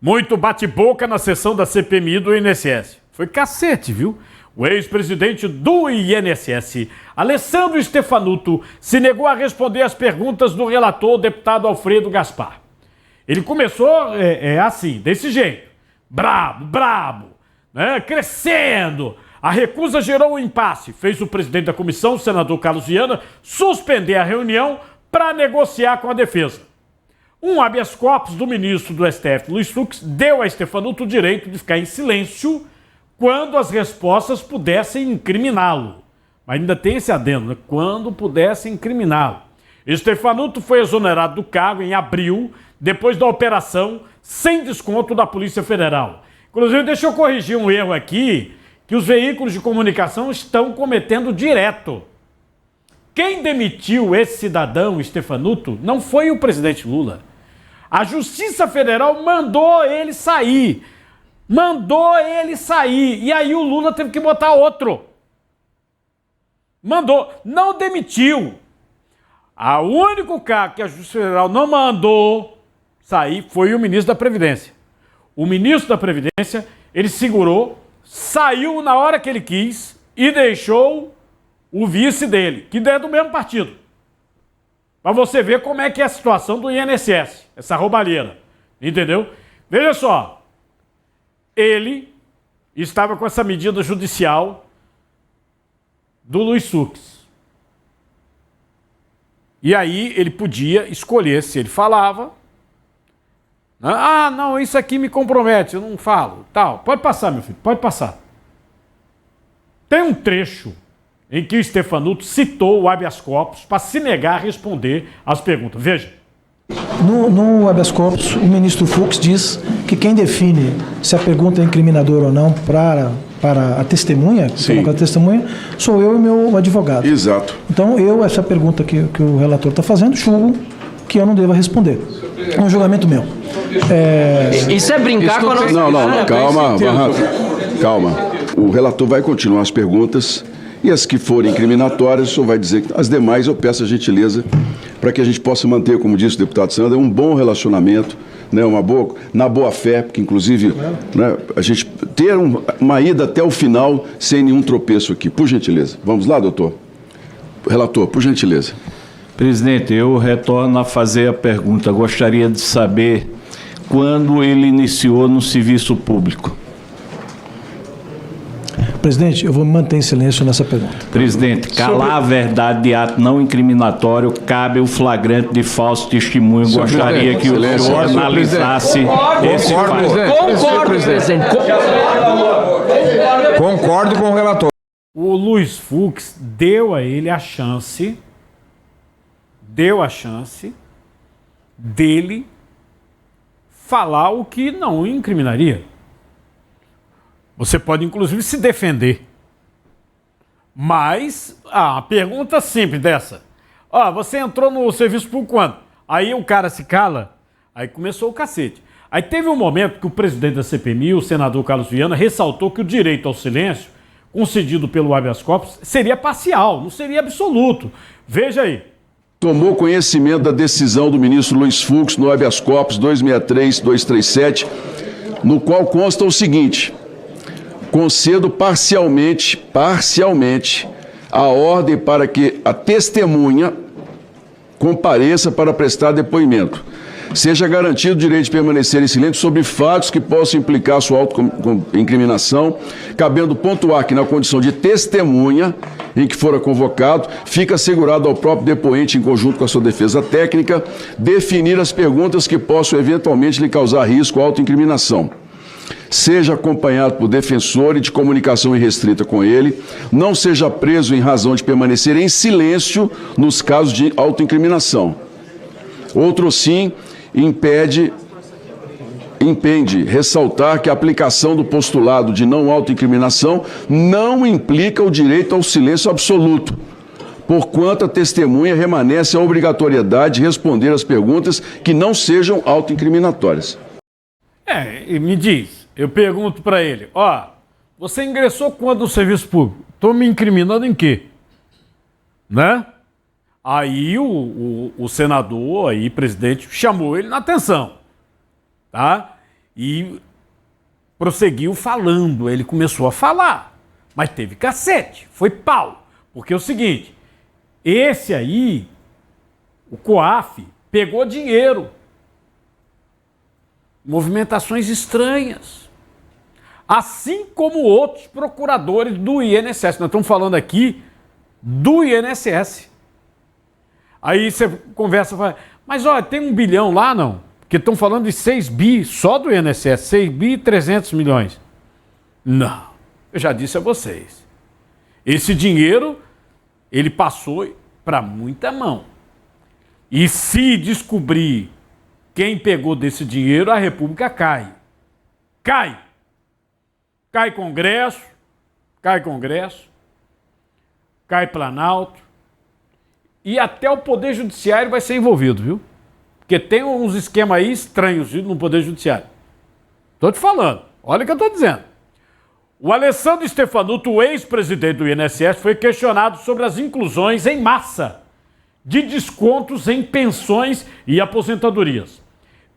Muito bate-boca na sessão da CPMI do INSS. Foi cacete, viu? O ex-presidente do INSS, Alessandro Stefanuto, se negou a responder às perguntas do relator, o deputado Alfredo Gaspar. Ele começou assim, desse jeito, brabo, né? Crescendo. A recusa gerou um impasse, fez o presidente da comissão, o senador Carlos Viana, suspender a reunião para negociar com a defesa. Um habeas corpus do ministro do STF, Luiz Fux, deu a Stefanuto o direito de ficar em silêncio quando as respostas pudessem incriminá-lo. Mas ainda tem esse adendo, né? Quando pudessem incriminá-lo. Stefanuto foi exonerado do cargo em abril, depois da operação sem desconto da Polícia Federal. Inclusive, deixa eu corrigir um erro aqui, que os veículos de comunicação estão cometendo direto. Quem demitiu esse cidadão, Stefanuto, não foi o presidente Lula. A Justiça Federal mandou ele sair. E aí o Lula teve que botar outro. Mandou. Não demitiu. O único cara que a Justiça Federal não mandou sair foi o ministro da Previdência. O ministro da Previdência, ele segurou, saiu na hora que ele quis e deixou o vice dele, que é do mesmo partido. Para você ver como é que é a situação do INSS, essa roubalheira. Entendeu? Veja só. Ele estava com essa medida judicial do Luiz Fux. E aí ele podia escolher se ele falava. Ah, não, isso aqui me compromete, eu não falo. Tal. Pode passar, meu filho, pode passar. Tem um trecho em que o Stefanuto citou o habeas corpus para se negar a responder às perguntas. Veja. No habeas corpus, o ministro Fux diz que quem define se a pergunta é incriminadora ou não para a testemunha, sou eu e meu advogado. Exato. Então, essa pergunta que o relator está fazendo, julgo que eu não devo responder. É um julgamento meu. Isso é brincar com a nossa... Não, calma, Barrato. Calma. O relator vai continuar as perguntas e as que forem incriminatórias, o senhor vai dizer que as demais eu peço a gentileza para que a gente possa manter, como disse o deputado Sandra, um bom relacionamento, né, na boa fé, porque inclusive né, a gente ter uma ida até o final sem nenhum tropeço aqui. Por gentileza. Vamos lá, doutor? Relator, por gentileza. Presidente, eu retorno a fazer a pergunta. Gostaria de saber quando ele iniciou no serviço público. Presidente, eu vou me manter em silêncio nessa pergunta. Presidente, calar a verdade de ato não incriminatório cabe o flagrante de falso testemunho. Gostaria que o senhor analisasse esse fato. Concordo, presidente. Concordo com o relator. O Luiz Fux deu a ele a chance dele falar o que não incriminaria. Você pode, inclusive, se defender. Mas, a pergunta simples dessa. Você entrou no serviço público quando? Aí o cara se cala, aí começou o cacete. Aí teve um momento que o presidente da CPMI, o senador Carlos Viana, ressaltou que o direito ao silêncio, concedido pelo habeas corpus, seria parcial, não seria absoluto. Veja aí. Tomou conhecimento da decisão do ministro Luiz Fux no habeas corpus 263-237, no qual consta o seguinte: concedo parcialmente a ordem para que a testemunha compareça para prestar depoimento. Seja garantido o direito de permanecer em silêncio sobre fatos que possam implicar sua autoincriminação, cabendo pontuar que, na condição de testemunha em que fora convocado, fica assegurado ao próprio depoente, em conjunto com a sua defesa técnica, definir as perguntas que possam eventualmente lhe causar risco ou autoincriminação. Seja acompanhado por defensor e de comunicação irrestrita com ele, não seja preso em razão de permanecer em silêncio nos casos de autoincriminação. Outro sim, impende ressaltar que a aplicação do postulado de não autoincriminação não implica o direito ao silêncio absoluto, porquanto a testemunha remanesce a obrigatoriedade de responder às perguntas que não sejam autoincriminatórias. Me diz, eu pergunto para ele, você ingressou quando no serviço público? Estou me incriminando em quê? Né? Aí o senador, aí presidente, chamou ele na atenção, tá? e prosseguiu falando. Ele começou a falar, mas teve cacete, foi pau. Porque é o seguinte, esse aí, o COAF, pegou dinheiro. Movimentações estranhas. Assim como outros procuradores do INSS. Nós estamos falando aqui do INSS. Aí você conversa, fala, mas olha, tem 1 bilhão lá, não? Porque estão falando de 6 bi só do INSS, 6 bi e 300 milhões. Não, eu já disse a vocês. Esse dinheiro, ele passou para muita mão. E se descobrir quem pegou desse dinheiro, a República cai. Cai. Cai Congresso, cai Planalto, e até o Poder Judiciário vai ser envolvido, viu? Porque tem uns esquemas aí estranhos no Poder Judiciário. Estou te falando, olha o que eu estou dizendo. O Alessandro Stefanuto, o ex-presidente do INSS, foi questionado sobre as inclusões em massa de descontos em pensões e aposentadorias.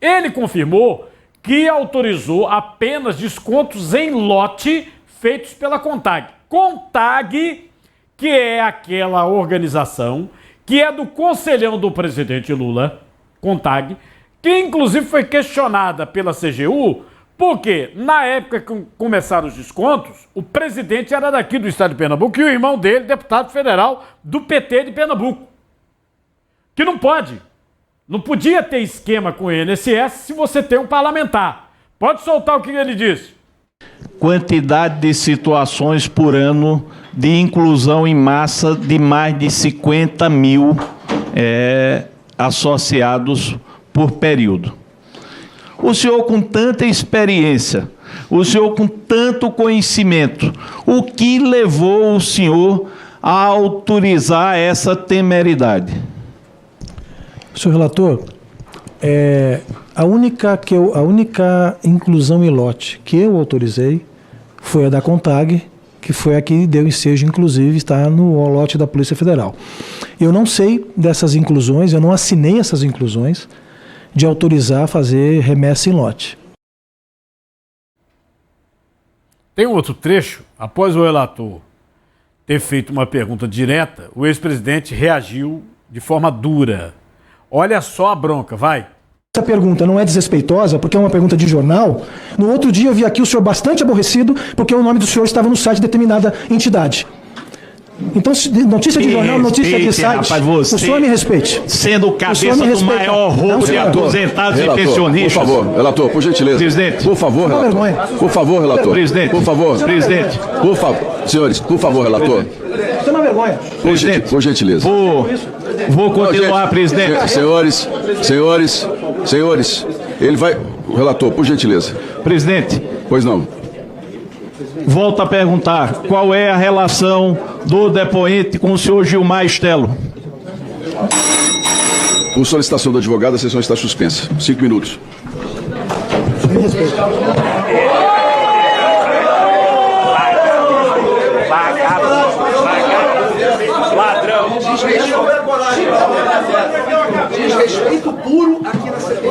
Ele confirmou que autorizou apenas descontos em lote feitos pela CONTAG. CONTAG, que é aquela organização que é do conselhão do presidente Lula, CONTAG, que inclusive foi questionada pela CGU, porque na época que começaram os descontos, o presidente era daqui do estado de Pernambuco e o irmão dele, deputado federal do PT de Pernambuco. Que não pode. Não podia ter esquema com o INSS se você tem um parlamentar. Pode soltar o que ele disse. Quantidade de situações por ano de inclusão em massa de mais de 50 mil associados por período. O senhor com tanta experiência, o senhor com tanto conhecimento, o que levou o senhor a autorizar essa temeridade? Senhor relator, a única inclusão em lote que eu autorizei foi a da CONTAG, que foi a que deu ensejo, inclusive, está no lote da Polícia Federal. Eu não sei dessas inclusões, eu não assinei essas inclusões de autorizar fazer remessa em lote. Tem um outro trecho, após o relator ter feito uma pergunta direta, o ex-presidente reagiu de forma dura. Olha só a bronca, vai. Essa pergunta não é desrespeitosa, porque é uma pergunta de jornal. No outro dia eu vi aqui o senhor bastante aborrecido, porque o nome do senhor estava no site de determinada entidade. Então, notícia de jornal, notícia de site, rapaz, o senhor me respeite. Sendo cabeça do maior roubo de aposentados e pensionistas. Por favor, relator, por gentileza. Presidente. Por favor, relator. Por favor, relator. Presidente. Por favor. Presidente. Por favor. Senhores, por favor, relator. Você não é vergonha. Por gentileza. Vou continuar, presidente. Senhores, ele vai... Relator, por gentileza. Presidente. Pois não. Volto a perguntar, qual é a relação do depoente com o senhor Gilmar Stelo? Por solicitação do advogado, a sessão está suspensa. 5 minutos. Desrespeito puro aqui na CPI.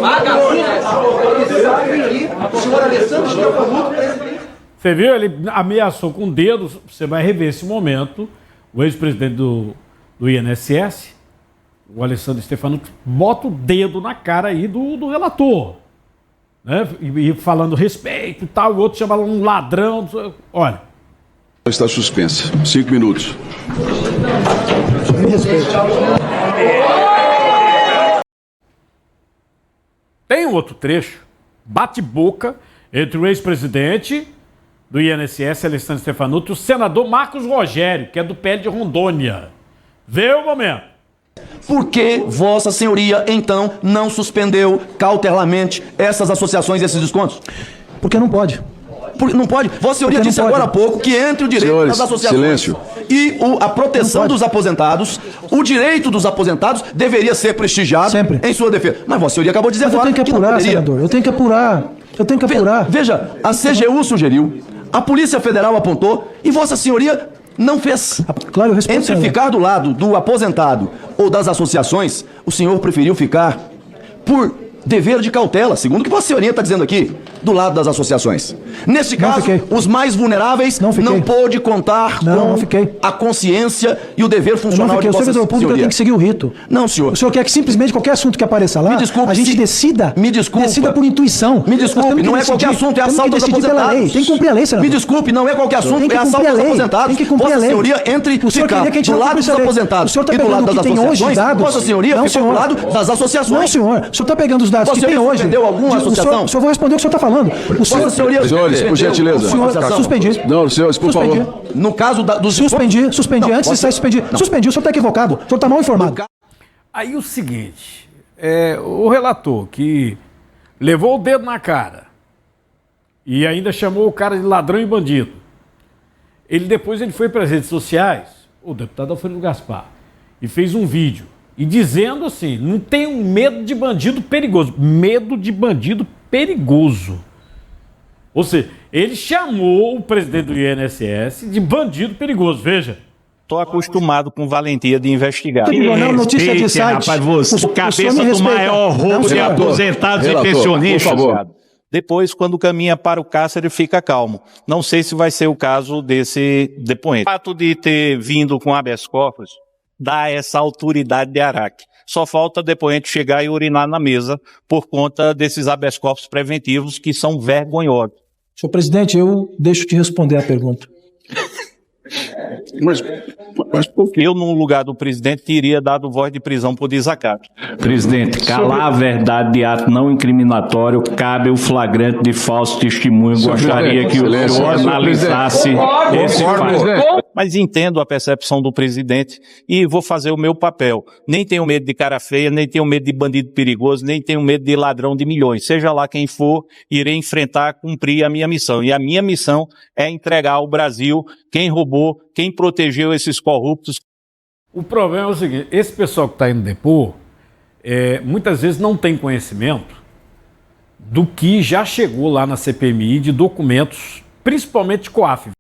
O senhor Alessandro Stefanuto, presidente. Você viu? Ele ameaçou com o dedo. Você vai rever esse momento. O ex-presidente do INSS, o Alessandro Stefanuto, bota o dedo na cara aí do relator. Né? E falando respeito e tal. O outro chama um ladrão. Olha. Está suspensa. 5 minutos. Me respeite. Tem um outro trecho, bate-boca, entre o ex-presidente do INSS, Alessandro Stefanuto, e o senador Marcos Rogério, que é do PL de Rondônia. Vê o momento. Por que Vossa Senhoria, então, não suspendeu cautelarmente essas associações e esses descontos? Porque não pode. Não pode? Vossa Senhoria disse agora há pouco que entre o direito Senhores, das associações silêncio. E a proteção dos aposentados, o direito dos aposentados deveria ser prestigiado sempre em sua defesa. Mas Vossa Senhoria acabou de dizer agora. Mas eu tenho que apurar, senador. Eu tenho que apurar. Veja, a CGU sugeriu, a Polícia Federal apontou e Vossa Senhoria não fez. Claro, eu respondo. Entre ficar do lado do aposentado ou das associações, o senhor preferiu ficar por dever de cautela, segundo o que Vossa Senhoria está dizendo aqui. do lado das associações. Neste Não caso, fiquei. os mais vulneráveis Não fiquei. não pôde contar Não com fiquei. a consciência e o dever Eu não funcional fiquei. de O vossa servidor público senhoria. tem que seguir o rito. Não, senhor. O senhor quer que simplesmente qualquer assunto que apareça lá, Me desculpe, a gente se- decida. me desculpa. Decida por intuição. Me Nós desculpe, temos que não é decidir- qualquer assunto, é temos que assalto aos decidir pela aposentados. lei. Tem que cumprir a lei, senador. Me desculpe, não é qualquer assunto, Tem que é assalto cumprir a aos lei. aposentados. Tem que cumprir Vossa a lei. senhoria, entre O senhor ficar queria que a gente do não lado dos cumprisse a lei. aposentados O senhor tá e do pegando lado o das que tem hoje associações, dados. Vossa senhoria Não, ficou do senhor. lado das associações. Não, senhor. O senhor está pegando os dados Vossa que tem senhoria hoje. suspendeu alguma associação? O senhor vai responder o que o senhor está falando. O senhor, Vossa senhoria Senhores, por gentileza. o senhor suspendi. Não, senhores, por Suspendi. favor. No caso dos... Suspendi. Não, Antes de pode- sair, suspendi. Não. Suspendi. O senhor está equivocado. O senhor está mal informado. Aí o seguinte, o relator que levou o dedo na cara e ainda chamou o cara de ladrão e bandido, depois ele foi para as redes sociais, o deputado Alfredo Gaspar, e fez um vídeo, e dizendo assim, não tenho medo de bandido perigoso, medo de bandido perigoso. Ou seja, ele chamou o presidente do INSS de bandido perigoso, veja. Estou acostumado com valentia de investigar. Tribunal, notícia de Respeite, site. rapaz, você, O senhor cabeça me do respeita. maior roubo Não, de senhor. aposentados Relator, e pensionistas. por favor. Depois, quando caminha para o cárcere, fica calmo. Não sei se vai ser o caso desse depoente. O fato de ter vindo com habeas corpus dá essa autoridade de Araque. Só falta o depoente chegar e urinar na mesa por conta desses habeas corpus preventivos que são vergonhosos. Senhor presidente, eu deixo de responder a pergunta. Mas por quê? Eu, no lugar do presidente, teria dado voz de prisão por desacato. Presidente, calar a verdade de ato não incriminatório cabe o flagrante de falso testemunho. Gostaria que o Silêncio, senhor senhor analisasse esse Concordo, fato. presidente. Mas entendo a percepção do presidente e vou fazer o meu papel. Nem tenho medo de cara feia, nem tenho medo de bandido perigoso, nem tenho medo de ladrão de milhões. Seja lá quem for, irei enfrentar, cumprir a minha missão. E a minha missão é entregar ao Brasil quem roubou, quem protegeu esses corruptos. O problema é o seguinte, esse pessoal que está indo depor, muitas vezes não tem conhecimento do que já chegou lá na CPMI de documentos, principalmente de COAF.